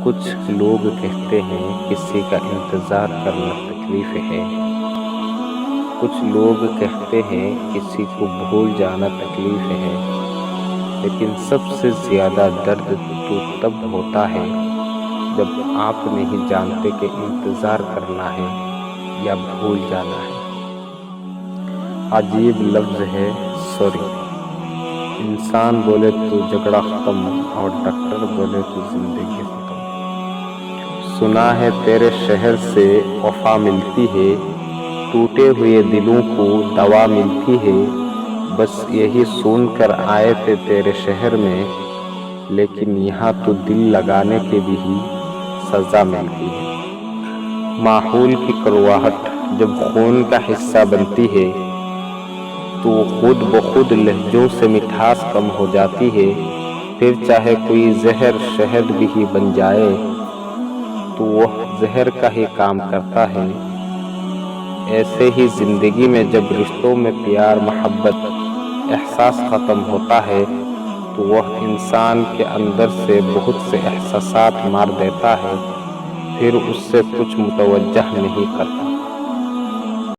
کچھ لوگ کہتے ہیں کسی کا انتظار کرنا تکلیف ہے، کچھ لوگ کہتے ہیں کسی کو بھول جانا تکلیف ہے، لیکن سب سے زیادہ درد تو تب ہوتا ہے جب آپ نہیں جانتے کہ انتظار کرنا ہے یا بھول جانا ہے۔ عجیب لفظ ہے سوری۔ انسان بولے تو جھگڑا ختم اور ڈاکٹر بولے تو زندگی ختم۔ سنا ہے تیرے شہر سے وفا ملتی ہے، ٹوٹے ہوئے دلوں کو دوا ملتی ہے، بس یہی سن کر آئے تھے تیرے شہر میں، لیکن یہاں تو دل لگانے کی بھی سزا ملتی ہے۔ ماحول کی کڑواہٹ جب خون کا حصہ بنتی ہے تو خود بخود لہجوں سے مٹھاس کم ہو جاتی ہے، پھر چاہے کوئی زہر شہد بھی بن جائے تو وہ زہر کا ہی کام کرتا ہے۔ ایسے ہی زندگی میں جب رشتوں میں پیار، محبت، احساس ختم ہوتا ہے تو وہ انسان کے اندر سے بہت سے احساسات مار دیتا ہے، پھر اس سے کچھ متوجہ نہیں کرتا۔